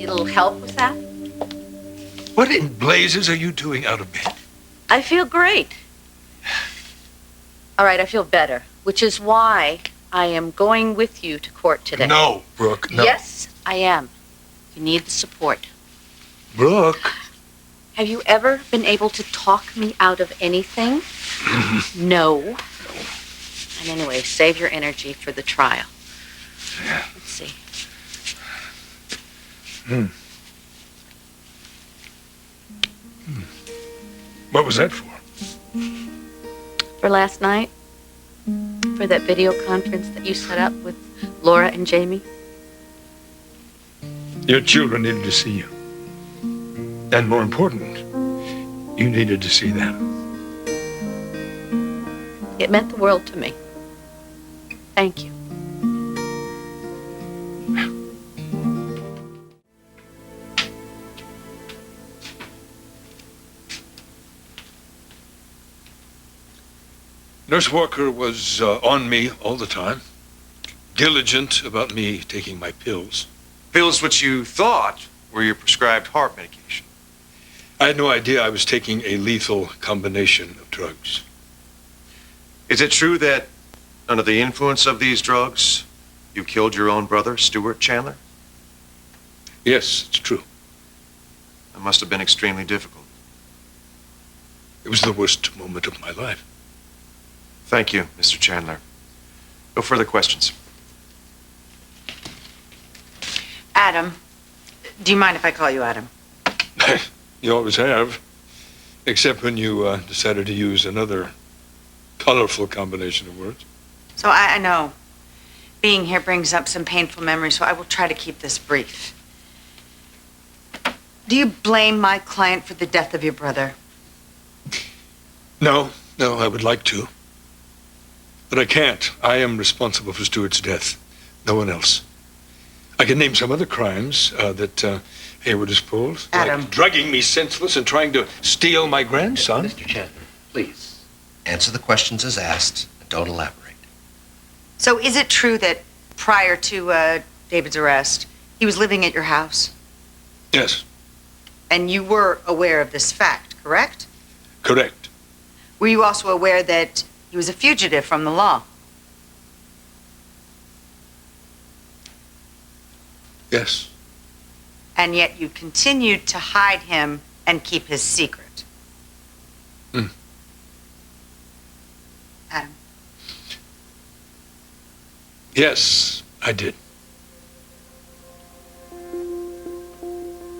Need a little help with that? What in blazes are you doing out of bed? I feel great. All right, I feel better, which is why I am going with you to court today. No, Brooke, no. Yes, I am. You need the support. Brooke. Have you ever been able to talk me out of anything? No. And anyway, save your energy for the trial. Yeah. Let's see. What was that for? For last night? For that video conference that you set up with Laura and Jamie? Your children needed to see you. And more important, you needed to see them. It meant the world to me. Thank you. Nurse Walker was on me all the time, diligent about me taking my pills. Pills which you thought were your prescribed heart medication. I had no idea I was taking a lethal combination of drugs. Is it true that under the influence of these drugs, you killed your own brother, Stuart Chandler? Yes, it's true. It must have been extremely difficult. It was the worst moment of my life. Thank you, Mr. Chandler. No further questions. Adam, do you mind if I call you Adam? You always have. Except when you decided to use another colorful combination of words. So I know being here brings up some painful memories, so I will try to keep this brief. Do you blame my client for the death of your brother? No, I would like to. But I can't. I am responsible for Stuart's death. No one else. I can name some other crimes that Hayward has pulled. Adam. Like drugging me senseless and trying to steal my grandson. Mr. Chandler, please. Answer the questions as asked and don't elaborate. So is it true that prior to David's arrest, he was living at your house? Yes, And you were aware of this fact, correct? correct. Were you also aware that he was a fugitive from the law? Yes. And yet you continued to hide him and keep his secret. Adam. Yes, I did.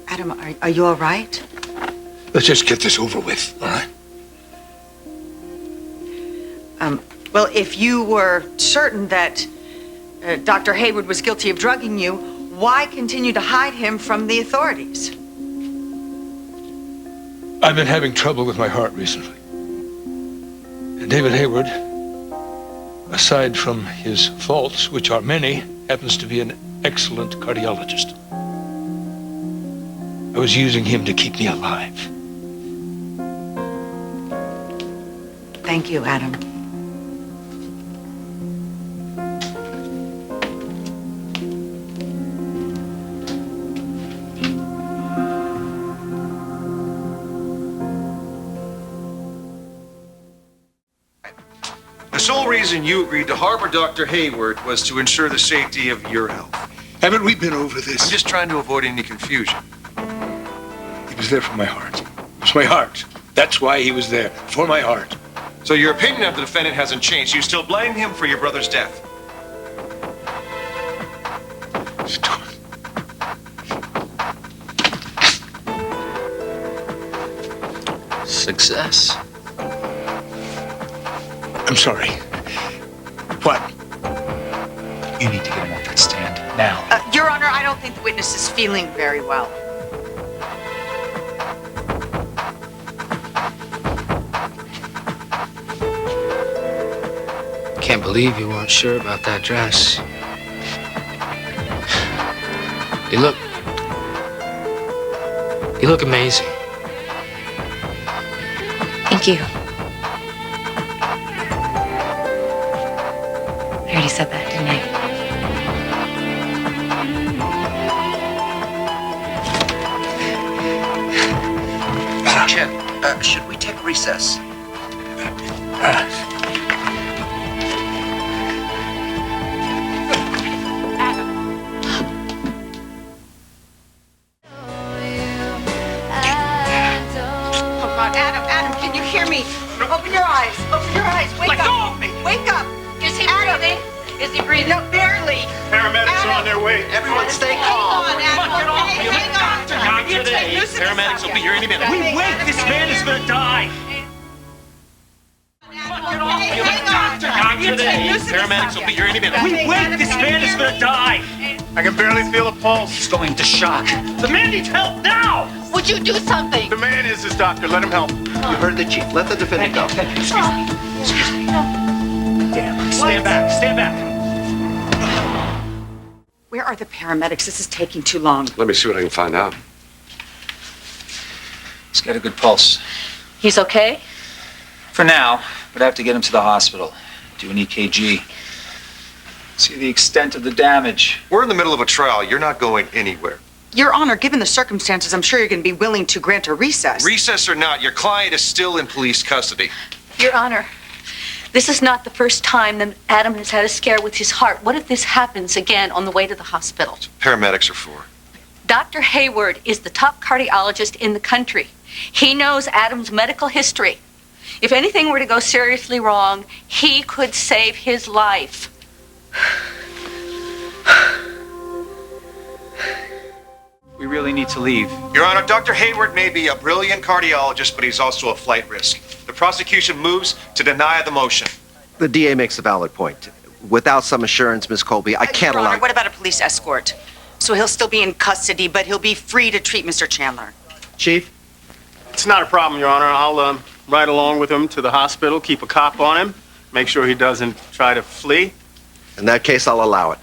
Adam, are you all right? Let's just get this over with, all right? Well, if you were certain that Dr. Hayward was guilty of drugging you, why continue to hide him from the authorities? I've been having trouble with my heart recently. And David Hayward, aside from his faults, which are many, happens to be an excellent cardiologist. I was using him to keep me alive. Thank you, Adam. The sole reason you agreed to harbor Dr. Hayward was to ensure the safety of your health. Haven't we been over this? I'm just trying to avoid any confusion. He was there for my heart. It was my heart. That's why he was there, for my heart. So your opinion of the defendant hasn't changed. You still blame him for your brother's death. Stuart. Success. I'm sorry. What? You need to get him off that stand now. Your Honor, I don't think the witness is feeling very well. Can't believe you weren't sure about that dress. You look amazing. Thank you. I already said that, didn't I? Chin, should we take a recess? Adam, can you hear me? Open your eyes. Wake up. Let go of me. Wake up. Is he Adam. breathing? Is he breathing? No, barely. Paramedics are on their way. Everyone stay Hang calm. on, Adam. Get off me. Hang on. Doctor, Paramedics will be here any minute. We wait. This man is going to die. Get off me. Doctor, paramedics will be here any minute. We wait. This man is going to die. I can barely feel a pulse. He's going into shock. The man needs help now. Would you do something? The man is his doctor. Let him help. You heard the chief. Let the defendant go. Excuse me. Damn. Stand back. Stand back. Where are the paramedics? This is taking too long. Let me see what I can find out. He's got a good pulse. He's okay? For now, but I have to get him to the hospital. Do an EKG. See the extent of the damage. We're in the middle of a trial. You're not going anywhere. Your Honor, given the circumstances, I'm sure you're going to be willing to grant a recess. Recess or not, your client is still in police custody. Your Honor, this is not the first time that Adam has had a scare with his heart. What if this happens again on the way to the hospital? Paramedics are for. Dr. Hayward is the top cardiologist in the country. He knows Adam's medical history. If anything were to go seriously wrong, he could save his life. We really need to leave. Your Honor, Dr. Hayward may be a brilliant cardiologist, but he's also a flight risk. The prosecution moves to deny the motion. The DA makes a valid point. Without some assurance, Miss Colby, I can't Your allow... Honor, what about a police escort? So he'll still be in custody, but he'll be free to treat Mr. Chandler. Chief? It's not a problem, Your Honor. I'll ride along with him to the hospital, keep a cop on him, make sure he doesn't try to flee. In that case, I'll allow it.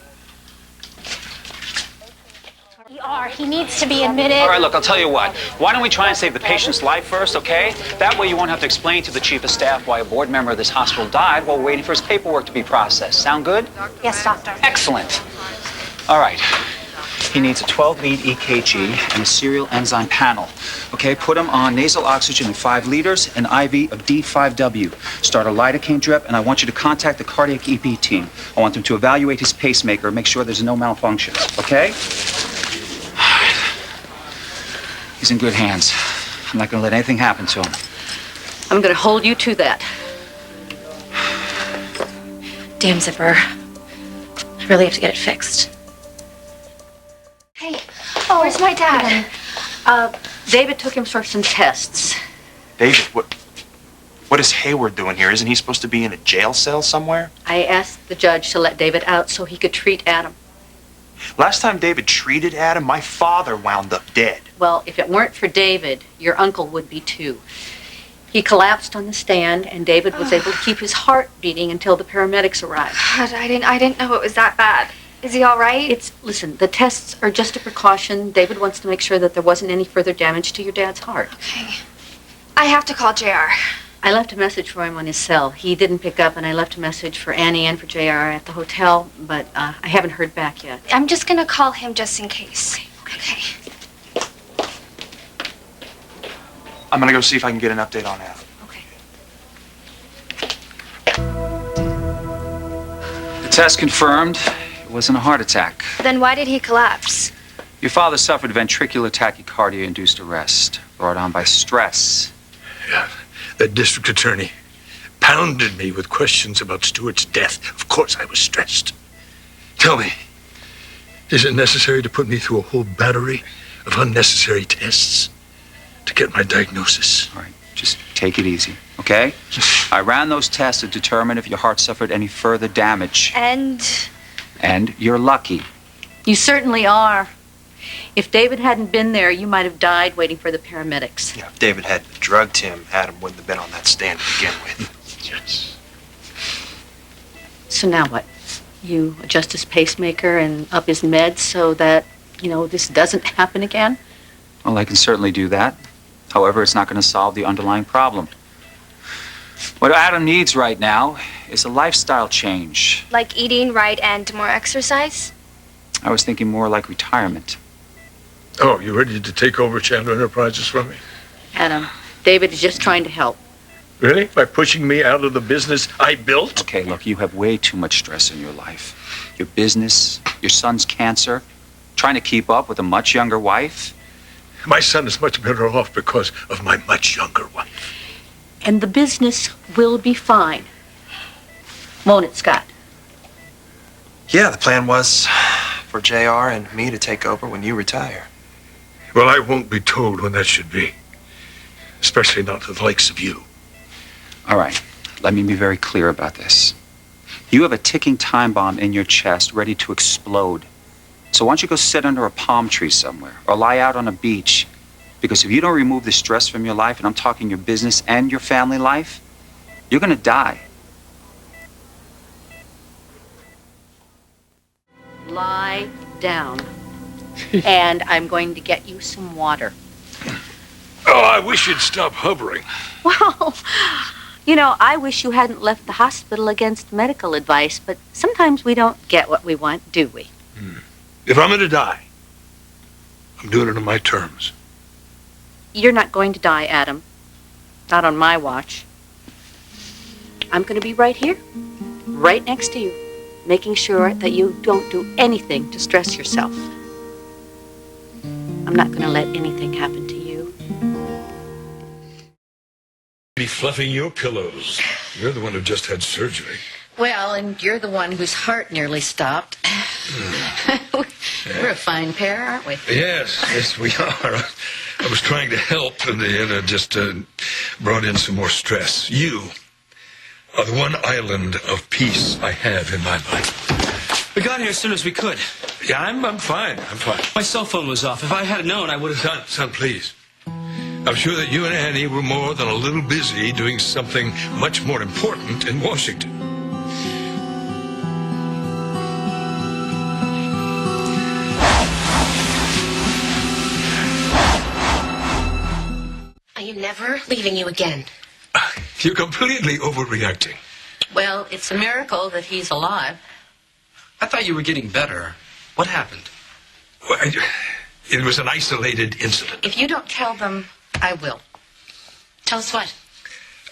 He needs to be admitted. All right, look, I'll tell you what. Why don't we try and save the patient's life first, okay? That way you won't have to explain to the chief of staff why a board member of this hospital died while waiting for his paperwork to be processed. Sound good? Yes, doctor. Excellent. All right. He needs a 12-lead EKG and a serial enzyme panel. Okay, put him on nasal oxygen in 5 liters, an IV of D5W. Start a lidocaine drip, and I want you to contact the cardiac EP team. I want them to evaluate his pacemaker, make sure there's no malfunctions, okay? He's in good hands. I'm not going to let anything happen to him. I'm going to hold you to that. Damn zipper. I really have to get it fixed. Hey, where's my dad? David took him for some tests. David, what is Hayward doing here? Isn't he supposed to be in a jail cell somewhere? I asked the judge to let David out so he could treat Adam. Last time David treated Adam, my father wound up dead. Well, if it weren't for David, your uncle would be too. He collapsed on the stand, and David was able to keep his heart beating until the paramedics arrived. God, I didn't know it was that bad. Is he all right? Listen, the tests are just a precaution. David wants to make sure that there wasn't any further damage to your dad's heart. Okay. I have to call JR. I left a message for him on his cell. He didn't pick up, and I left a message for Annie and for JR at the hotel, but I haven't heard back yet. I'm just gonna call him just in case. Okay. I'm gonna go see if I can get an update on Adam. Okay. The test confirmed it wasn't a heart attack. Then why did he collapse? Your father suffered ventricular tachycardia-induced arrest, brought on by stress. Yeah, that district attorney pounded me with questions about Stewart's death. Of course I was stressed. Tell me, is it necessary to put me through a whole battery of unnecessary tests to get my diagnosis? All right, just take it easy, okay? I ran those tests to determine if your heart suffered any further damage. And you're lucky. You certainly are. If David hadn't been there, you might have died waiting for the paramedics. Yeah, if David hadn't drugged him, Adam wouldn't have been on that stand to begin with. Yes. So now what? You adjust his pacemaker and up his meds so that, this doesn't happen again? Well, I can certainly do that. However, it's not going to solve the underlying problem. What Adam needs right now is a lifestyle change. Like eating right and more exercise? I was thinking more like retirement. Oh, you ready to take over Chandler Enterprises from me? Adam, David is just trying to help. Really? By pushing me out of the business I built? Okay, look, you have way too much stress in your life. Your business, your son's cancer, trying to keep up with a much younger wife. My son is much better off because of my much younger wife. And the business will be fine. Won't it, Scott? Yeah, the plan was for JR and me to take over when you retire. Well, I won't be told when that should be. Especially not to the likes of you. All right, let me be very clear about this. You have a ticking time bomb in your chest ready to explode. So why don't you go sit under a palm tree somewhere or lie out on a beach? Because if you don't remove the stress from your life, and I'm talking your business and your family life, you're gonna die. Lie down. And I'm going to get you some water. Oh, I wish you'd stop hovering. Well, you know, I wish you hadn't left the hospital against medical advice, but sometimes we don't get what we want, do we? If I'm gonna die, I'm doing it on my terms. You're not going to die, Adam. Not on my watch. I'm going to be right here, right next to you, making sure that you don't do anything to stress yourself. I'm not going to let anything happen to you. Be fluffing your pillows. You're the one who just had surgery. Well, and you're the one whose heart nearly stopped. We're a fine pair, aren't we? Yes, we are. I was trying to help, and it just brought in some more stress. You are the one island of peace I have in my life. We got here as soon as we could. Yeah, I'm fine. I'm fine. My cell phone was off. If I had known, I would have... Son, please. I'm sure that you and Annie were more than a little busy doing something much more important in Washington. I am never leaving you again. You're completely overreacting. Well, it's a miracle that he's alive. I thought you were getting better. What happened? Well, it was an isolated incident. If you don't tell them, I will. Tell us what?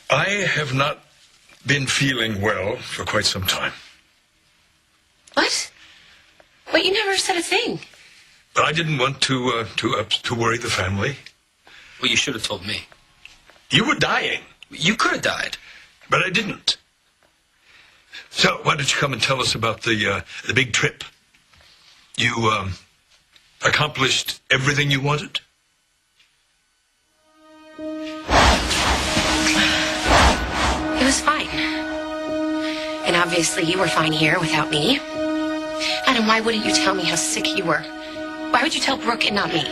I have not been feeling well for quite some time. What? Well, you never said a thing. But I didn't want to worry the family. Well, you should have told me. You were dying. You could have died. But I didn't. So why don't you come and tell us about the big trip? You accomplished everything you wanted? It was fine. And obviously you were fine here without me. Adam, why wouldn't you tell me how sick you were? Why would you tell Brooke and not me?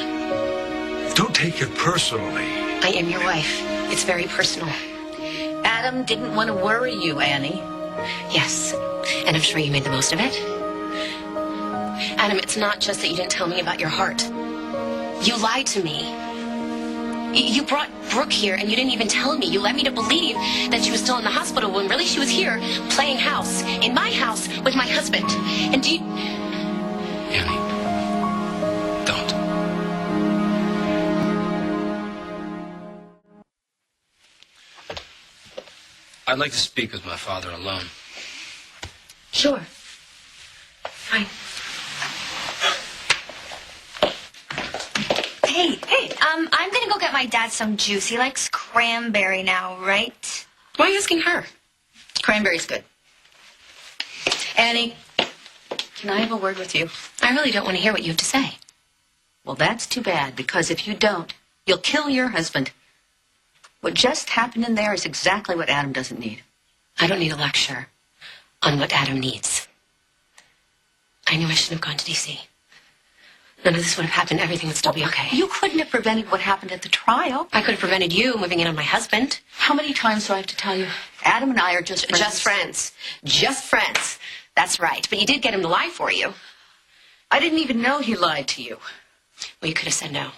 Don't take it personally. I am your wife. It's very personal. Adam didn't want to worry you, Annie. Yes, and I'm sure you made the most of it. Adam, it's not just that you didn't tell me about your heart. You lied to me. You brought Brooke here and you didn't even tell me. You led me to believe that she was still in the hospital when really she was here playing house, in my house, with my husband. And do you... Annie, don't. I'd like to speak with my father alone. Sure. Fine. Hey, I'm gonna go get my dad some juice. He likes cranberry now, right? Why are you asking her? Cranberry's good. Annie, can I have a word with you? I really don't want to hear what you have to say. Well, that's too bad, because if you don't, you'll kill your husband. What just happened in there is exactly what Adam doesn't need. I don't need a lecture on what Adam needs. I knew I shouldn't have gone to D.C. None of this would have happened. Everything would still be okay. You couldn't have prevented what happened at the trial. I could have prevented you moving in on my husband. How many times do I have to tell you? Adam and I are just friends. Just friends. Just friends. That's right. But you did get him to lie for you. I didn't even know he lied to you. Well, you could have said no.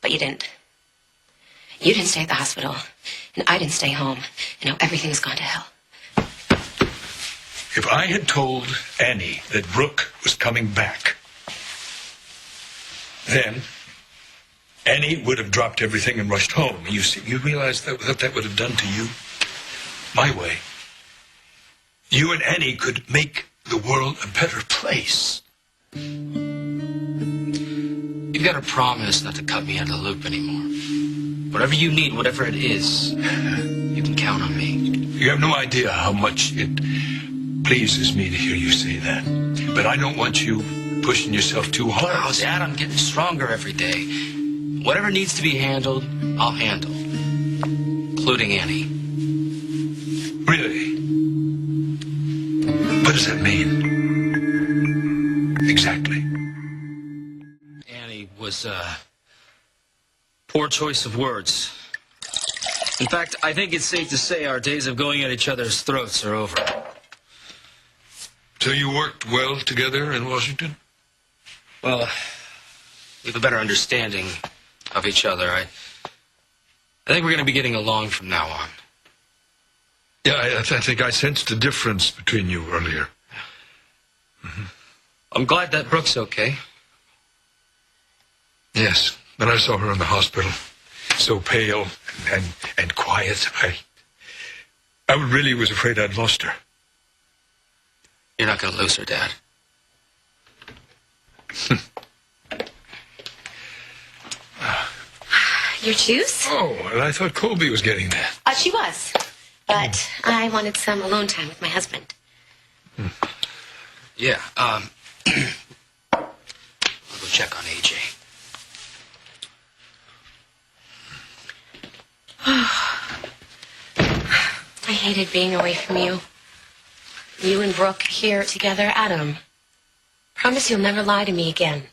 But you didn't. You didn't stay at the hospital, and I didn't stay home, and now everything's gone to hell. If I had told Annie that Brooke was coming back, then Annie would have dropped everything and rushed home. You realize what that would have done to you? My way. You and Annie could make the world a better place. You've got to promise not to cut me out of the loop anymore. Whatever you need, whatever it is, you can count on me. You have no idea how much it pleases me to hear you say that. But I don't want you pushing yourself too hard. Oh, Dad, I'm getting stronger every day. Whatever needs to be handled, I'll handle. Including Annie. Really? What does that mean? Exactly. Annie was a poor choice of words. In fact, I think it's safe to say our days of going at each other's throats are over. So you worked well together in Washington? Well, we have a better understanding of each other. I think we're going to be getting along from now on. Yeah, I think I sensed a difference between you earlier. Mm-hmm. I'm glad that Brooke's okay. Yes, when I saw her in the hospital, so pale and quiet, I really was afraid I'd lost her. You're not going to lose her, Dad. Your juice? Oh, well, I thought Colby was getting that. She was. But I wanted some alone time with my husband. Yeah, I'll go check on AJ. I hated being away from you. You and Brooke here together. Adam, promise you'll never lie to me again.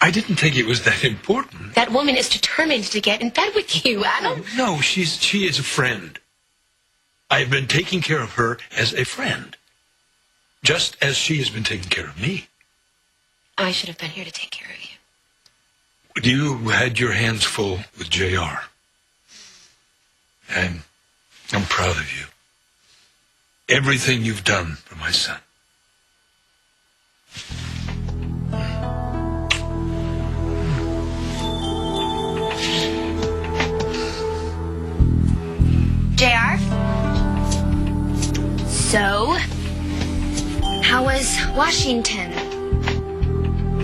I didn't think it was that important. That woman is determined to get in bed with you, Adam. No, she is a friend. I've been taking care of her as a friend, just as she has been taking care of me. I should have been here to take care of you. You had your hands full with JR. I'm proud of you. Everything you've done for my son. JR? So, how was Washington?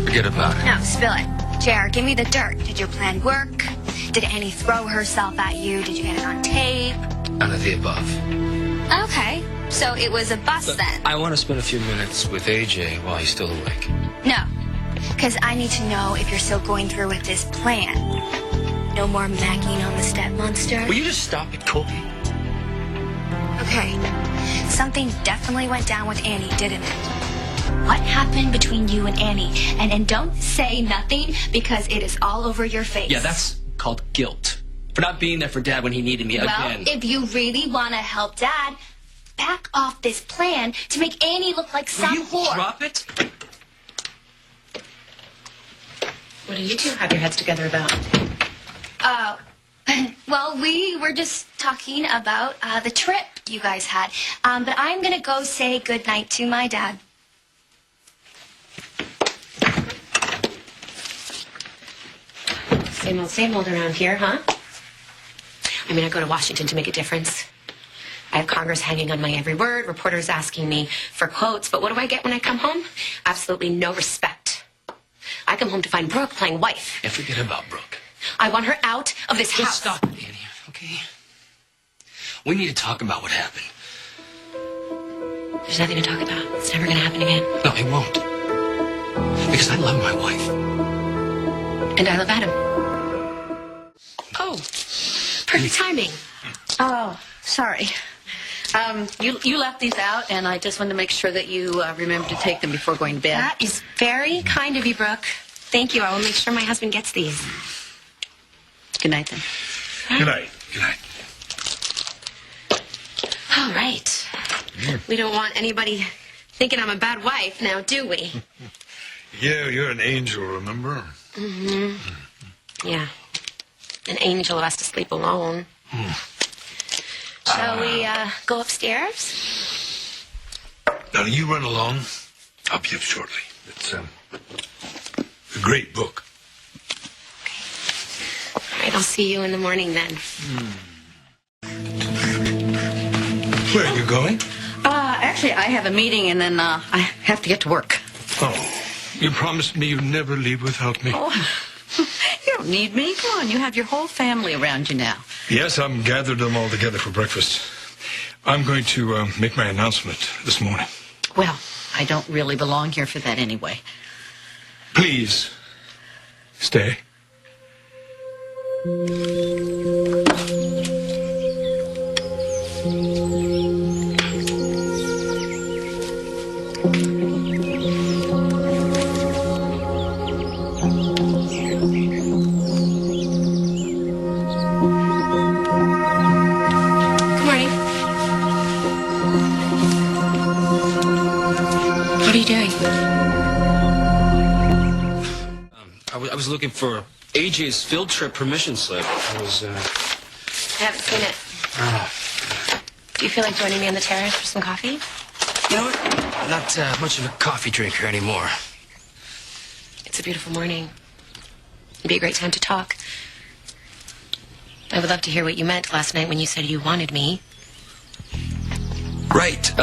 Forget about it. No, spill it. JR, give me the dirt. Did your plan work? Did Annie throw herself at you? Did you get it on tape? None of the above. Okay, so it was a bust then. I want to spend a few minutes with AJ while he's still awake. No, because I need to know if you're still going through with this plan. No more macking on the step monster. Will you just stop it, Colby? Okay, something definitely went down with Annie, didn't it? What happened between you and Annie? And don't say nothing because it is all over your face. Yeah, that's called guilt. For not being there for Dad when he needed me again. Well, if you really want to help Dad, back off this plan to make Annie look like some whore. Drop it? What do you two have your heads together about? Well, we were just talking about the trip you guys had. But I'm going to go say goodnight to my dad. Same old around here, huh? I mean, I go to Washington to make a difference. I have Congress hanging on my every word, reporters asking me for quotes, but what do I get when I come home? Absolutely no respect. I come home to find Brooke playing wife. And forget about Brooke. I want her out of this house. Just stop it, Annie, okay? We need to talk about what happened. There's nothing to talk about. It's never going to happen again. No, it won't. Because I love my wife. And I love Adam. Oh, perfect timing. Oh, sorry. You left these out, and I just wanted to make sure that you remember to take them before going to bed. That is very kind of you, Brooke. Thank you. I will make sure my husband gets these. Good night, then. Good night. Good night. All right. We don't want anybody thinking I'm a bad wife now, do we? Yeah, you're an angel, remember? Mm-hmm. Yeah. An angel has to sleep alone. Shall we go upstairs? Now, you run along. I'll be up shortly. It's a great book. I'll see you in the morning then. Where are you going? Actually, I have a meeting and then I have to get to work. Oh, you promised me you'd never leave without me. Oh, you don't need me. Come on, you have your whole family around you now. Yes, I've gathered them all together for breakfast. I'm going to make my announcement this morning. Well, I don't really belong here for that anyway. Please, stay. I was looking for AJ's field trip permission slip. I haven't seen it. Do you feel like joining me on the terrace for some coffee? You know what? Not much of a coffee drinker anymore. It's a beautiful morning. It'd be a great time to talk. I would love to hear what you meant last night when you said you wanted me. Right.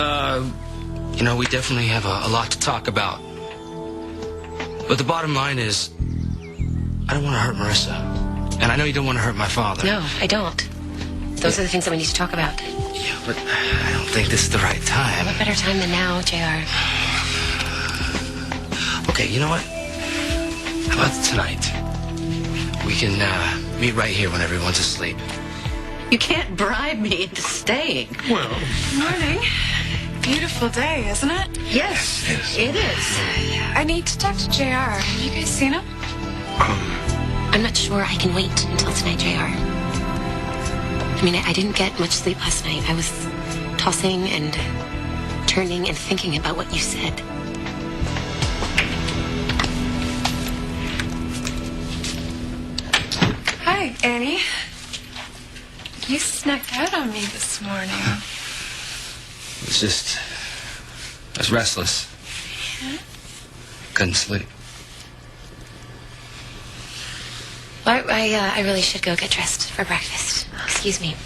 We definitely have a lot to talk about. But the bottom line is, I don't want to hurt Marissa. And I know you don't want to hurt my father. No, I don't. Those are the things that we need to talk about. Yeah, but I don't think this is the right time. What better time than now, JR? Okay, you know what? How about tonight? We can meet right here when everyone's asleep. You can't bribe me into staying. Well, Morning. Beautiful day, isn't it? Yes, it is. I need to talk to JR. Have you guys seen him? I'm not sure I can wait until tonight, JR. I mean, I didn't get much sleep last night. I was tossing and turning and thinking about what you said. Hi, Annie. You snuck out on me this morning. I was restless. Yeah? Couldn't sleep. Well, I really should go get dressed for breakfast. Excuse me.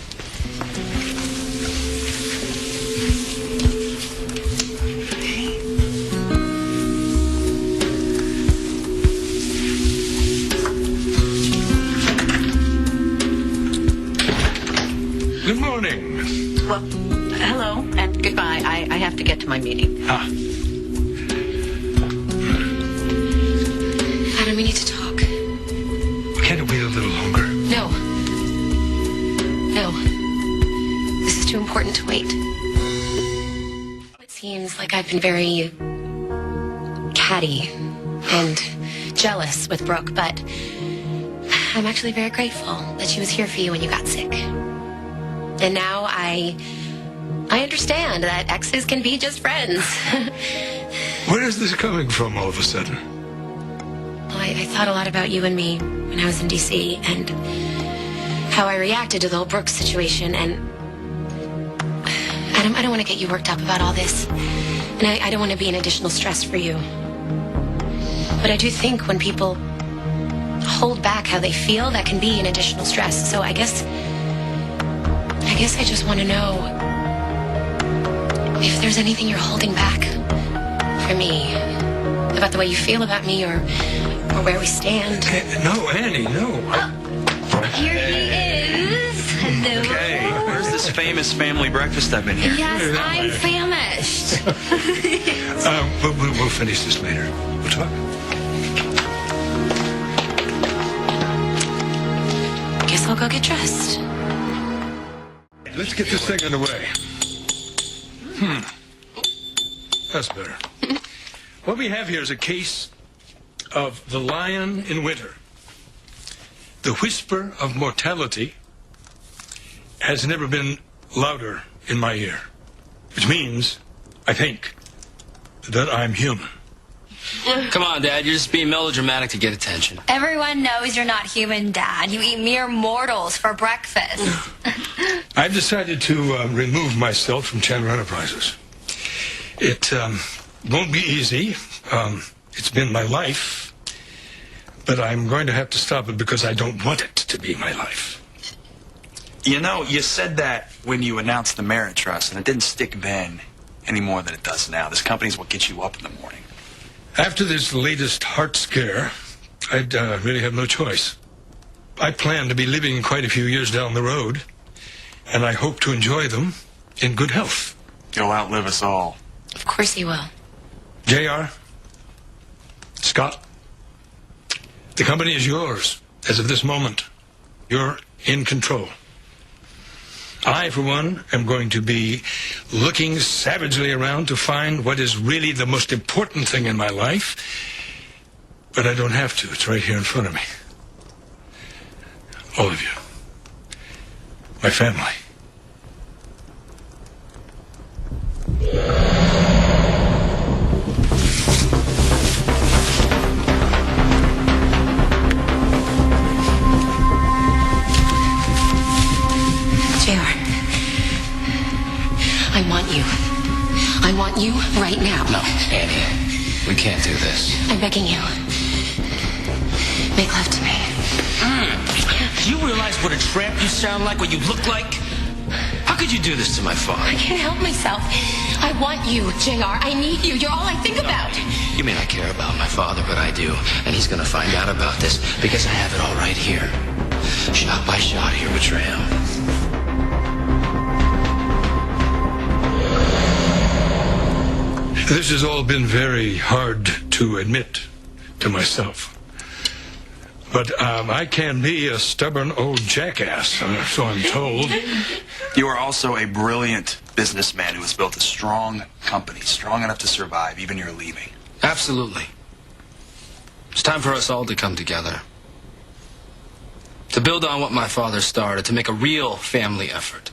Good morning. Well, hello and goodbye. I have to get to my meeting. Adam, we need to talk. Can't it wait a little longer? No. This is too important to wait. It seems like I've been very catty and jealous with Brooke, but I'm actually very grateful that she was here for you when you got sick. And now I understand that exes can be just friends. Where is this coming from all of a sudden? Well, I thought a lot about you and me when I was in D.C. and how I reacted to the whole Brooke situation. And Adam, I don't want to get you worked up about all this. And I don't want to be an additional stress for you. But I do think when people hold back how they feel, that can be an additional stress. So I guess I just want to know if there's anything you're holding back from me about the way you feel about me or where we stand. No, Annie, no. Here he is. Hello. Okay, where's this famous family breakfast I've been here? Yes, I'm famished. We'll finish this later. We'll talk. Guess I'll go get dressed. Let's get this thing underway. That's better. What we have here is a case of the lion in winter. The whisper of mortality has never been louder in my ear, which means, I think, that I'm human. Come on, Dad. You're just being melodramatic to get attention. Everyone knows you're not human, Dad. You eat mere mortals for breakfast. I've decided to remove myself from Chandler Enterprises. It won't be easy. It's been my life. But I'm going to have to stop it because I don't want it to be my life. You know, you said that when you announced the Merit Trust, and it didn't stick then any more than it does now. This company's what gets you up in the morning. After this latest heart scare, I'd really have no choice. I plan to be living quite a few years down the road, and I hope to enjoy them in good health. You'll outlive us all. Of course he will. JR, Scott, the company is yours as of this moment. You're in control. I, for one, am going to be looking savagely around to find what is really the most important thing in my life. But I don't have to. It's right here in front of me. All of you. My family. I want you right now. No, Annie, we can't do this. I'm begging you. Make love to me. Do you realize what a tramp you sound like, what you look like? How could you do this to my father? I can't help myself. I want you, JR. I need you. You're all I think about. You may not care about my father, but I do. And he's gonna find out about this because I have it all right here. Shot by shot, your betrayal. This has all been very hard to admit to myself. But I can be a stubborn old jackass, so I'm told. You are also a brilliant businessman who has built a strong company, strong enough to survive, even your leaving. Absolutely. It's time for us all to come together. To build on what my father started, to make a real family effort.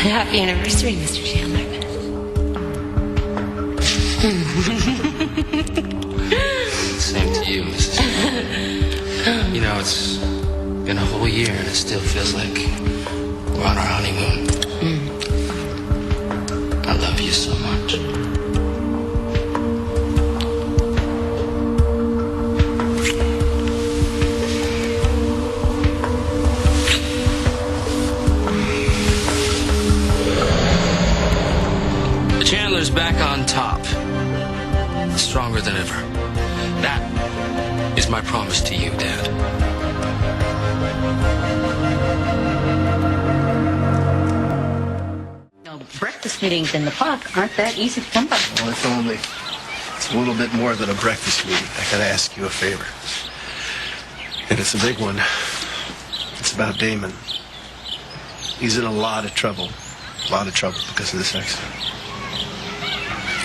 Happy anniversary, Mr. Chandler. Same to you, Mrs. Chandler. You know, it's been a whole year and it still feels like we're on our honeymoon. I love you so much. Chandler's back on top, stronger than ever. That is my promise to you, Dad. No, breakfast meetings in the park aren't that easy to come by. Well, if only. It's a little bit more than a breakfast meeting. I gotta ask you a favor. And it's a big one. It's about Damon. He's in a lot of trouble. A lot of trouble because of this accident.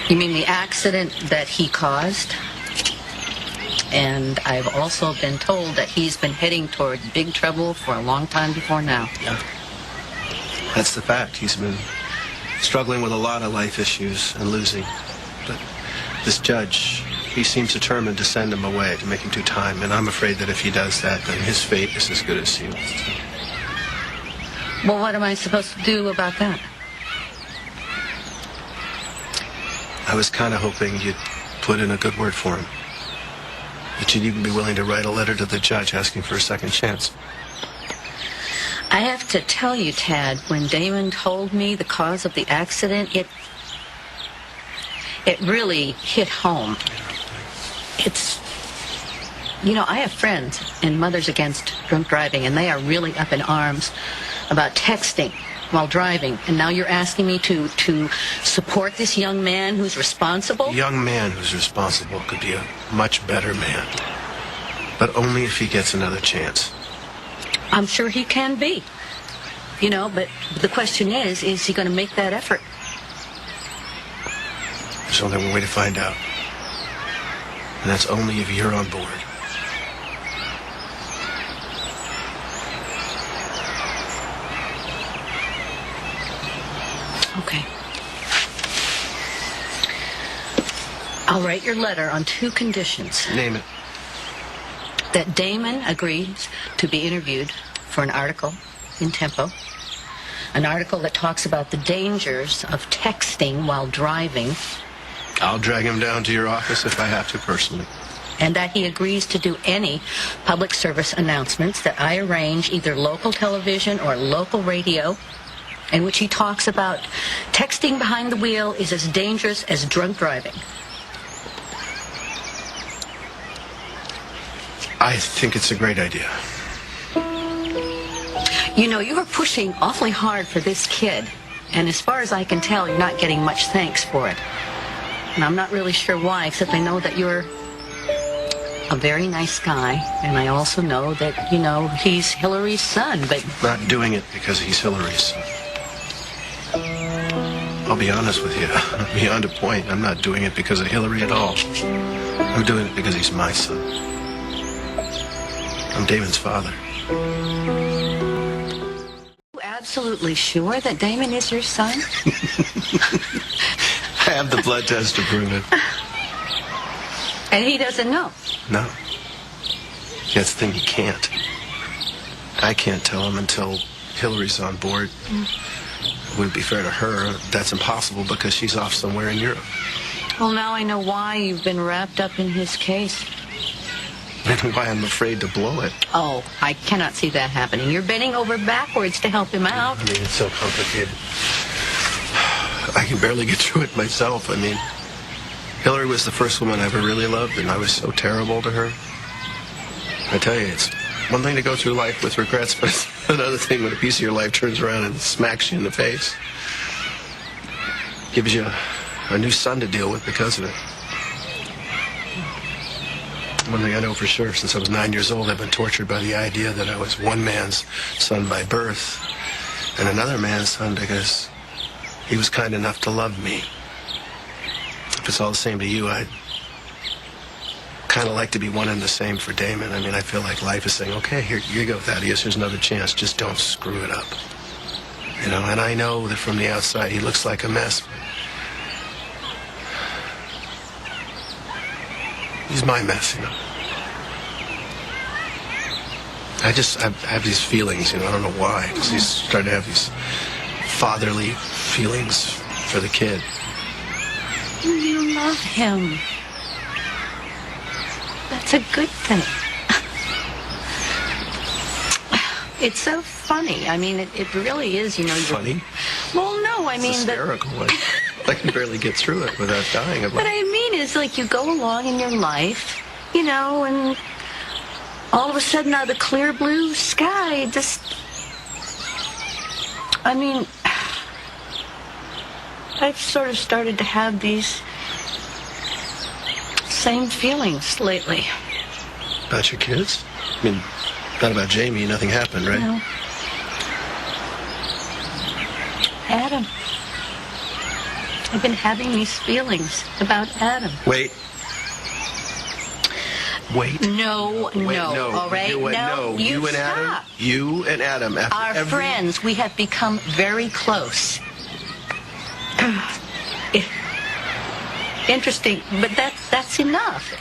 You mean the accident that he caused? And I've also been told that he's been heading toward big trouble for a long time before now. Yeah. That's the fact. He's been struggling with a lot of life issues and losing. But this judge, he seems determined to send him away, to make him do time. And I'm afraid that if he does that, then his fate is as good as sealed. Well, what am I supposed to do about that? I was kind of hoping you'd put in a good word for him. That you'd even be willing to write a letter to the judge asking for a second chance. I have to tell you, Tad, when Damon told me the cause of the accident, it really hit home. It's, you know, I have friends in Mothers Against Drunk Driving, and they are really up in arms about texting while driving. And now you're asking me to support this young man who's responsible? A young man who's responsible could be a much better man. But only if he gets another chance. I'm sure he can be. You know, but the question is he going to make that effort? There's only one way to find out. And that's only if you're on board. Okay. I'll write your letter on 2 conditions. Name it. That Damon agrees to be interviewed for an article in Tempo. an article that talks about the dangers of texting while driving. I'll drag him down to your office if I have to personally. And that he agrees to do any public service announcements that I arrange, either local television or local radio, in which he talks about texting behind the wheel is as dangerous as drunk driving. I think it's a great idea. You know, you are pushing awfully hard for this kid, and as far as I can tell, you're not getting much thanks for it. And I'm not really sure why, except I know that you're a very nice guy, and I also know that, you know, he's Hillary's son, but... Not doing it because he's Hillary's son. I'll be honest with you, beyond a point, I'm not doing it because of Hillary at all. I'm doing it because he's my son. I'm Damon's father. Absolutely sure that Damon is your son? I have the blood test to prove it. And he doesn't know? No. That's the thing, he can't. I can't tell him until Hillary's on board. It wouldn't be fair to her. That's impossible because she's off somewhere in Europe. Well, now I know why you've been wrapped up in his case. And why I'm afraid to blow it. Oh, I cannot see that happening. You're bending over backwards to help him out. I mean, it's so complicated. I can barely get through it myself. I mean, Hillary was the first woman I ever really loved, and I was so terrible to her. I tell you, it's one thing to go through life with regrets, but it's another thing when a piece of your life turns around and smacks you in the face. Gives you a new son to deal with because of it. One thing I know for sure, since I was 9 years old, I've been tortured by the idea that I was one man's son by birth and another man's son because he was kind enough to love me. If it's all the same to you, I'd kind of like to be one and the same for Damon. I mean, I feel like life is saying, okay, here you go, Thaddeus, here's another chance. Just don't screw it up. You know, and I know that from the outside he looks like a mess, but he's my mess, you know. I have these feelings, you know, I don't know why. Because he's starting to have these fatherly feelings for the kid. You love him. That's a good thing. It's so funny. I mean, it really is, you know. Funny? Well, no, I mean... It's hysterical. I can barely get through it without dying of What I mean is, like, you go along in your life, you know, and all of a sudden out of the clear blue sky, just... I mean, I've sort of started to have these same feelings lately. About your kids? I mean, not about Jamie. Nothing happened, right? No. Adam. I've been having these feelings about Adam. Wait. No, all right? No, you and stop. Adam. You and Adam. After Our friends, we have become very close. Interesting, but that's enough.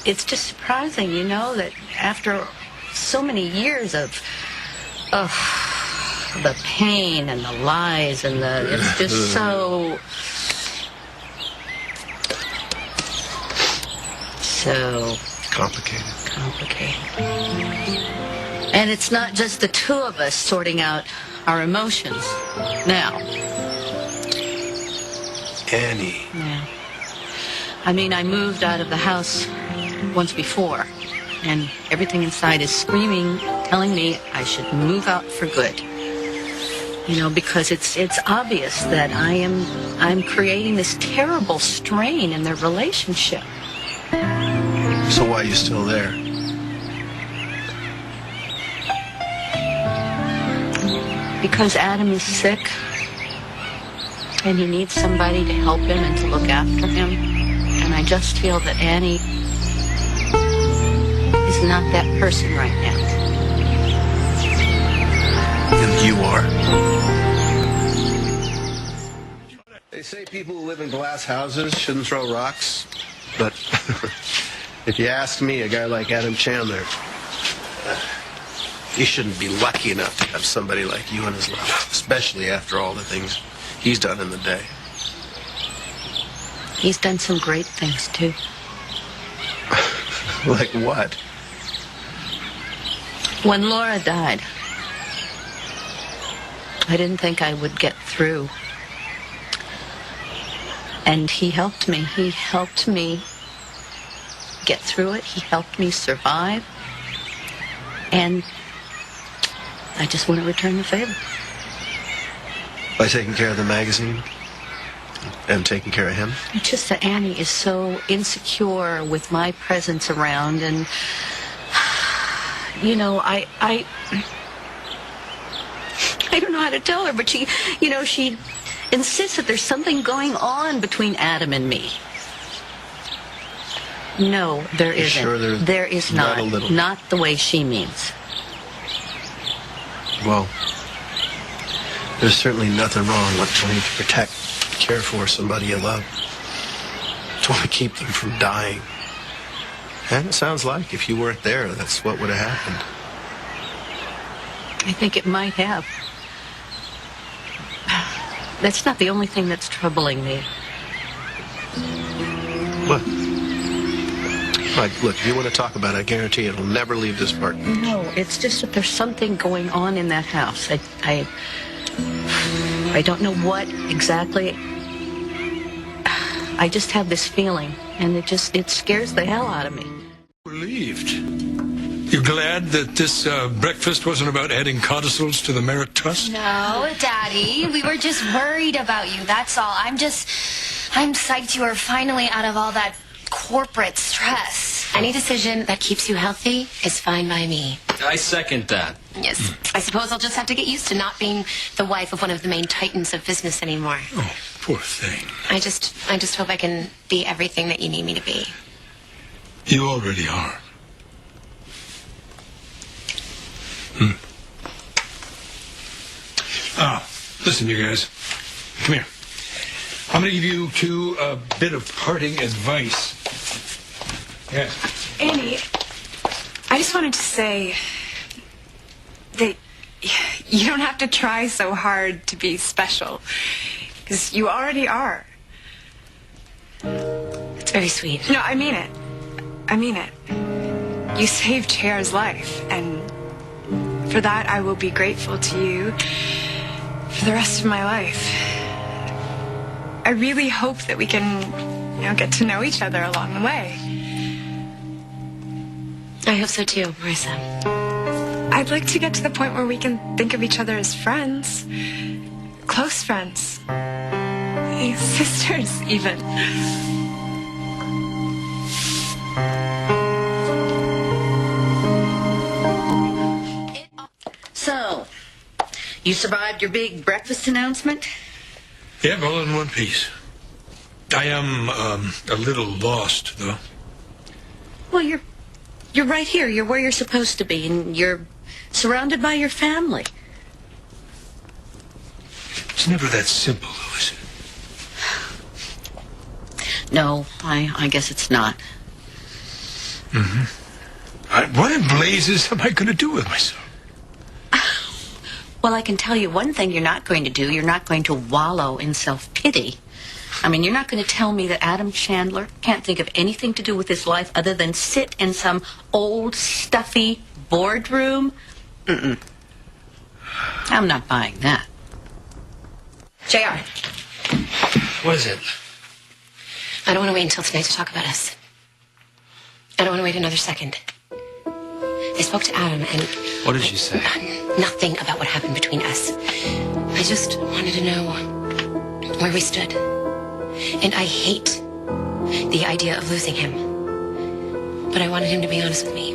It's just surprising, you know, that after so many years of the pain and the lies and it's just so complicated. And it's not just the two of us sorting out our emotions now. Annie. Yeah. I mean, I moved out of the house once before, and everything inside is screaming, telling me I should move out for good. You know, because it's obvious that I'm creating this terrible strain in their relationship. So why are you still there? Because Adam is sick, and he needs somebody to help him and to look after him. And I just feel that Annie is not that person right now. And you are. They say people who live in glass houses shouldn't throw rocks, but if you ask me, a guy like Adam Chandler, He shouldn't be lucky enough to have somebody like you in his life, especially after all the things he's done in the day. He's done some great things, too. Like what? When Laura died, I didn't think I would get through. And he helped me. He helped me get through it. He helped me survive. And I just want to return the favor. By taking care of the magazine and taking care of him? It's just that Annie is so insecure with my presence around, and you know, I don't know how to tell her, but she insists that there's something going on between Adam and me. No, there isn't. Sure there is not. Not a little. Not the way she means. Well, there's certainly nothing wrong with trying to protect, care for somebody you love. To want to keep them from dying. And it sounds like if you weren't there, that's what would have happened. I think it might have. That's not the only thing that's troubling me. What? Look, if you want to talk about it, I guarantee it'll never leave this part. No, it's just that there's something going on in that house. I don't know what exactly. I just have this feeling, and it scares the hell out of me. Relieved. You glad that this breakfast wasn't about adding codicils to the merit trust? No, Daddy. We were just worried about you, that's all. I'm psyched you are finally out of all that corporate stress. Any decision that keeps you healthy is fine by me. I second that. Yes. I suppose I'll just have to get used to not being the wife of one of the main titans of business anymore. Oh, poor thing. I just hope I can be everything that you need me to be. You already are. Listen, you guys. Come here. I'm going to give you two a bit of parting advice. Yes. Annie, I just wanted to say that you don't have to try so hard to be special, because you already are. It's very sweet. No, I mean it. I mean it. You saved Chair's life, and for that I will be grateful to you for the rest of my life. I really hope that we can, get to know each other along the way. I hope so too, Marissa. I'd like to get to the point where we can think of each other as friends. Close friends. Sisters, even. So, you survived your big breakfast announcement? Yeah, all in one piece. I am a little lost, though. Well, you're right here. You're where you're supposed to be, and you're surrounded by your family. It's never that simple, though, is it? No, I guess it's not. What in blazes am I going to do with myself? Well, I can tell you one thing you're not going to do. You're not going to wallow in self-pity. I mean, you're not going to tell me that Adam Chandler can't think of anything to do with his life other than sit in some old, stuffy boardroom? I'm not buying that. JR, What is it? I don't want to wait until tonight to talk about us. I don't want to wait another second. I spoke to Adam, and What did she say? nothing about what happened between us. I just wanted to know where we stood. And I hate the idea of losing him. But I wanted him to be honest with me.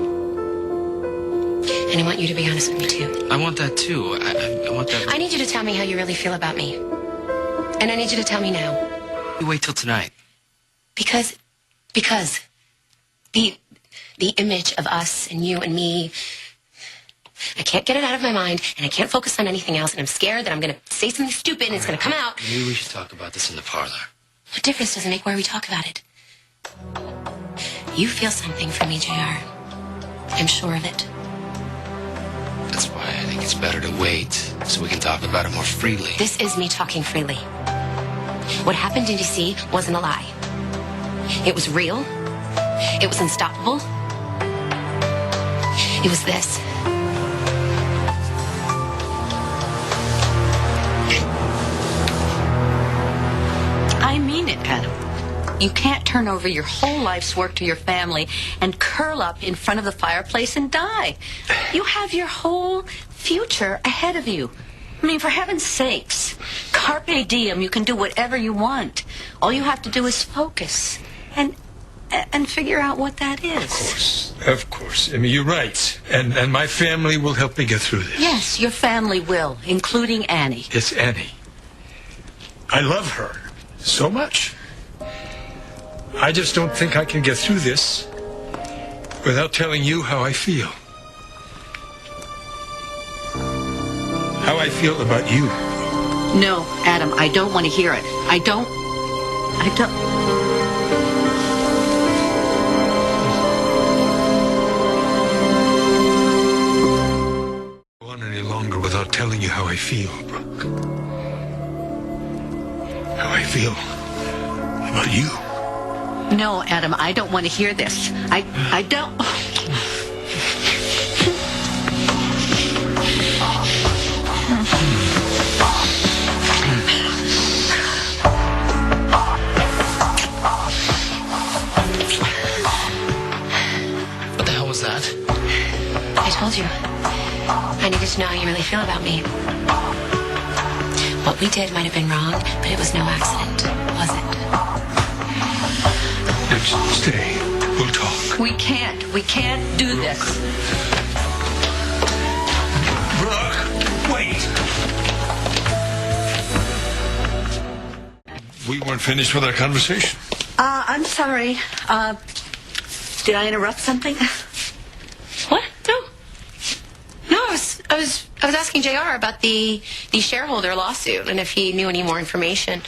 And I want you to be honest with me, too. I want that, too. I want that. I need you to tell me how you really feel about me. And I need you to tell me now. You wait till tonight. Because the image of us and you and me, I can't get it out of my mind, and I can't focus on anything else, and I'm scared that I'm going to say something stupid and it's going to come out. Maybe we should talk about this in the parlor. What difference does it make where we talk about it? You feel something for me, JR. I'm sure of it. That's why I think it's better to wait so we can talk about it more freely. This is me talking freely. What happened in D.C. wasn't a lie. It was real. It was unstoppable. It was this. I mean it, Adam. You can't turn over your whole life's work to your family and curl up in front of the fireplace and die. You have your whole future ahead of you. I mean, for heaven's sakes, carpe diem, you can do whatever you want. All you have to do is focus and figure out what that is. Of course. I mean, you're right. And my family will help me get through this. Yes, your family will, including Annie. It's Annie. I love her so much. I just don't think I can get through this without telling you how I feel. How I feel about you. No, Adam, I don't want to hear it. I don't. Go on any longer without telling you how I feel, Brooke. How I feel about you. No, Adam, I don't want to hear this. I don't. What the hell was that? I told you. I needed to know how you really feel about me. What we did might have been wrong, but it was no accident, was it? Stay. We'll talk. We can't do this. Brooke, wait. We weren't finished with our conversation. I'm sorry. Did I interrupt something? What? No, I was asking JR about the shareholder lawsuit and if he knew any more information.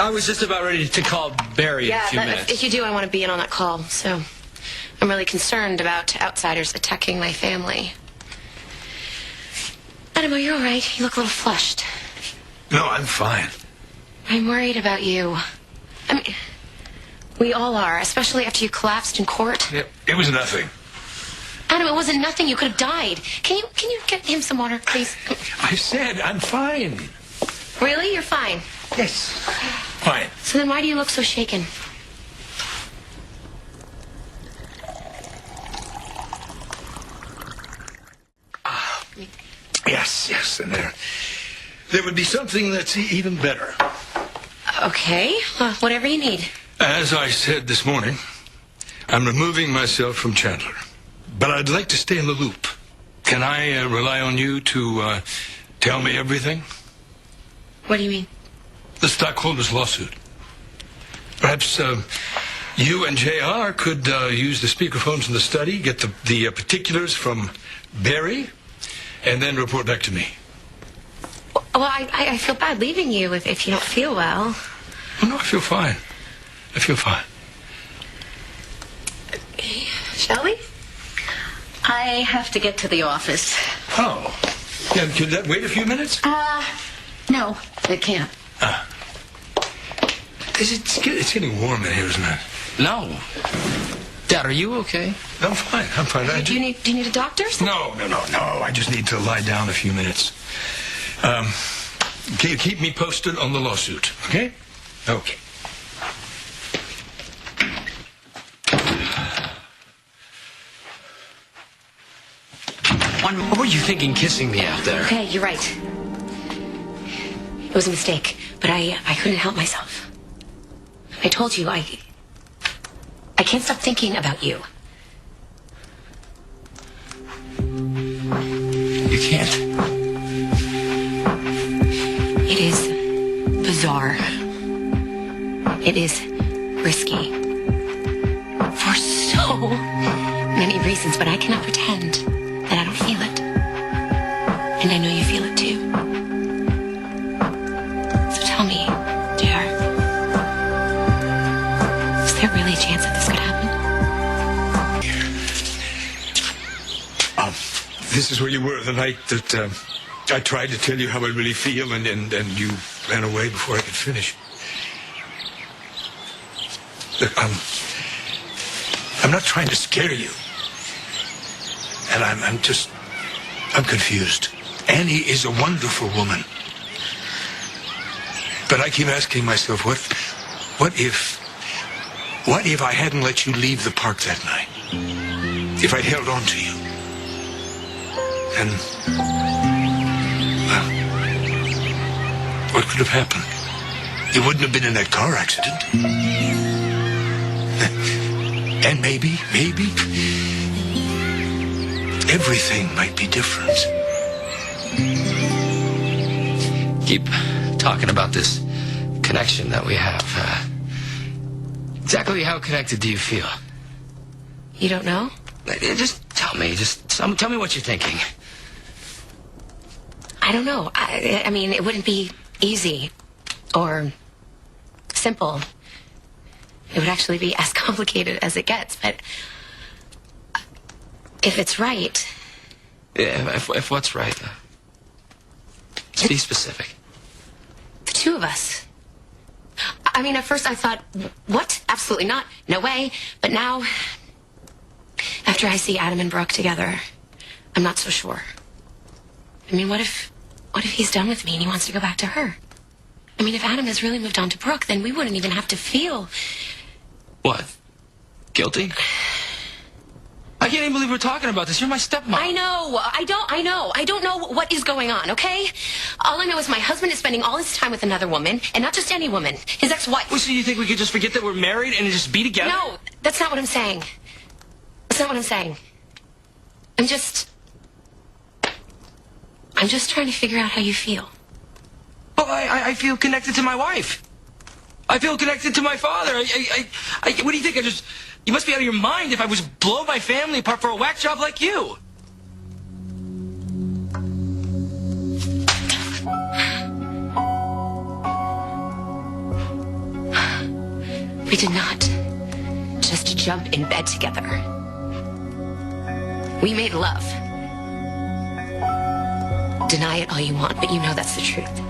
I was just about ready to call Barry in a few minutes. If you do, I want to be in on that call. So I'm really concerned about outsiders attacking my family. Adam, are you all right? You look a little flushed. No, I'm fine. I'm worried about you. I mean, we all are, especially after you collapsed in court. It was nothing. Adam, it wasn't nothing. You could have died. Can you get him some water, please? I said I'm fine. Really? You're fine? Yes. Fine. So then why do you look so shaken? Yes, and there would be something that's even better. Okay, whatever you need. As I said this morning, I'm removing myself from Chandler, but I'd like to stay in the loop. Can I rely on you to tell me everything? What do you mean? The stockholders' lawsuit. Perhaps you and JR could use the speakerphones in the study, get the particulars from Barry, and then report back to me. Well, I feel bad leaving you if you don't feel well. Oh, no, I feel fine. I feel fine. Shall we? I have to get to the office. Oh. Yeah, could that wait a few minutes? No, it can't. It's getting warm in here, isn't it? No. Dad, are you okay? I'm fine. Do you need a doctor? No. I just need to lie down a few minutes. Keep me posted on the lawsuit, okay? Okay. What were you thinking kissing me out there? Okay, you're right. It was a mistake, but I couldn't help myself. I told you, I can't stop thinking about you. You can't. It is bizarre. It is risky. For so many reasons, but I cannot pretend that I don't feel it. And I know you feel it too. So tell me, JR, is there really a chance that this could happen? This is where you were the night that I tried to tell you how I really feel, and you ran away before I could finish. Look, I'm not trying to scare you. And I'm confused. Annie is a wonderful woman. But I keep asking myself, what if I hadn't let you leave the park that night? If I'd held on to you? And, well, what could have happened? You wouldn't have been in that car accident. And maybe, everything might be different. Keep talking about this connection that we have. Exactly how connected do you feel? You don't know? Just tell me. Just tell me what you're thinking. I don't know. I mean, it wouldn't be easy or simple. It would actually be as complicated as it gets. But if it's right... Yeah, if what's right? Be specific. The two of us. I mean, at first I thought, what? Absolutely not. No way. But now, after I see Adam and Brooke together, I'm not so sure. I mean, what if he's done with me and he wants to go back to her? I mean, if Adam has really moved on to Brooke, then we wouldn't even have to feel... What? Guilty? I can't even believe we're talking about this. You're my stepmom. I know. I don't know what is going on, okay? All I know is my husband is spending all his time with another woman, and not just any woman, his ex-wife. Well, so you think we could just forget that we're married and just be together? No, that's not what I'm saying. That's not what I'm saying. I'm just trying to figure out how you feel. Well, I feel connected to my wife. I feel connected to my father. What do you think? You must be out of your mind if I was blow my family apart for a whack job like you. We did not just jump in bed together. We made love. Deny it all you want, but you know that's the truth.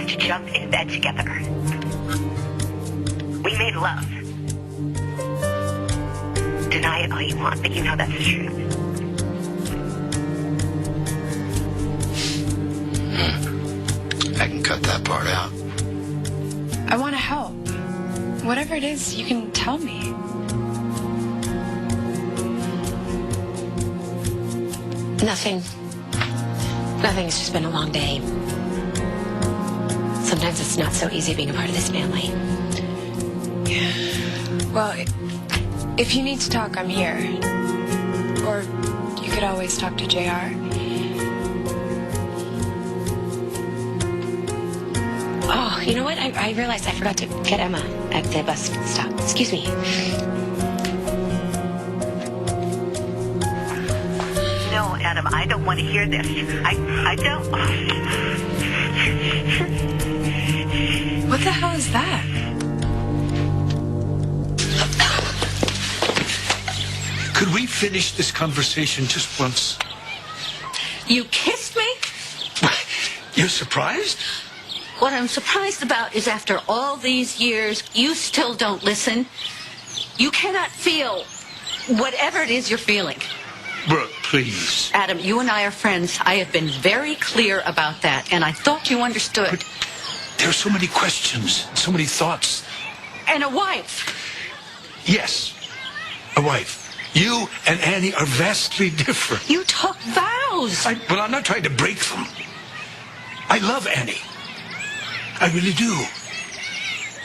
Just jump in bed together. We made love. Deny it all you want, but you know that's the truth. I can cut that part out. I want to help. Whatever it is, you can tell me. Nothing. It's just been a long day. Sometimes it's not so easy being a part of this family. Well, if you need to talk, I'm here. Or you could always talk to JR. Oh, you know what? I realized I forgot to get Emma at the bus stop. Excuse me. No, Adam, I don't want to hear this. I don't. What the hell is that? Could we finish this conversation just once? You kissed me? You're surprised? What I'm surprised about is after all these years, you still don't listen. You cannot feel whatever it is you're feeling. Brooke, please. Adam, you and I are friends. I have been very clear about that, and I thought you understood. But there are so many questions, so many thoughts. And a wife. Yes, a wife. You and Annie are vastly different. You took vows. Well, I'm not trying to break them. I love Annie. I really do.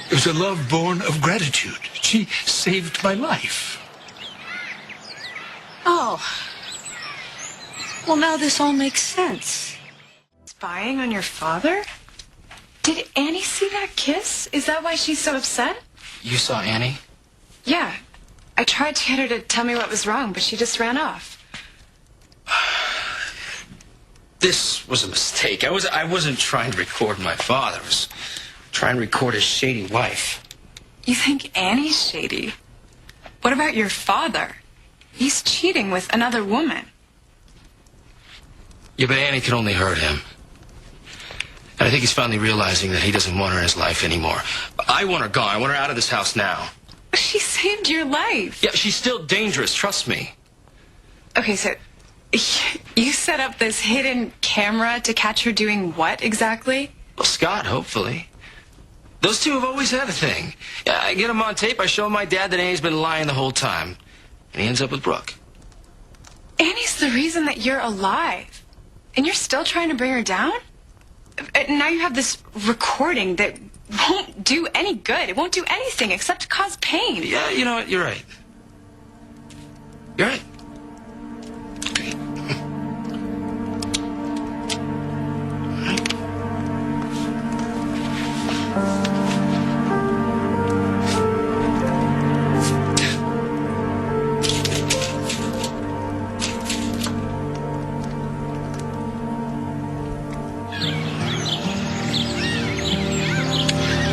It was a love born of gratitude. She saved my life. Oh. Well, now this all makes sense. Spying on your father? Did Annie see that kiss? Is that why she's so upset? You saw Annie? Yeah. I tried to get her to tell me what was wrong, but she just ran off. This was a mistake. I wasn't trying to record my father. I was Try and record his shady wife. You think Annie's shady? What about your father? He's cheating with another woman. Yeah, but Annie can only hurt him. And I think he's finally realizing that he doesn't want her in his life anymore. I want her gone. I want her out of this house now. She saved your life. Yeah, she's still dangerous. Trust me. Okay, so you set up this hidden camera to catch her doing what exactly? Well, Scott, hopefully. Those two have always had a thing. Yeah, I get him on tape. I show my dad that Annie's been lying the whole time. And he ends up with Brooke. Annie's the reason that you're alive. And you're still trying to bring her down? And now you have this recording that won't do any good. It won't do anything except cause pain. Yeah, you know what? You're right. You're right.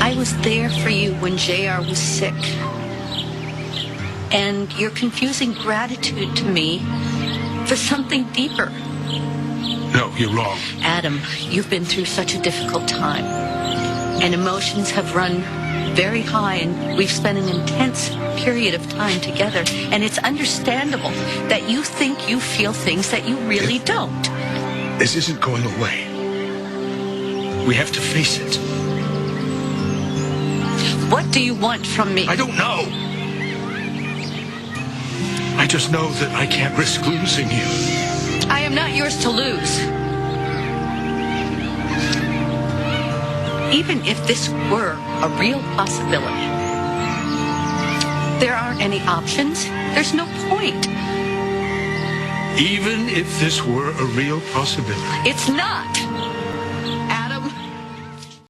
I was there for you when JR was sick. And you're confusing gratitude to me for something deeper. No, you're wrong. Adam, you've been through such a difficult time. And emotions have run very high, and we've spent an intense period of time together. And it's understandable that you think you feel things that you really don't. This isn't going away. We have to face it. What do you want from me? I don't know. I just know that I can't risk losing you. I am not yours to lose. Even if this were a real possibility, there aren't any options. There's no point. Even if this were a real possibility. It's not.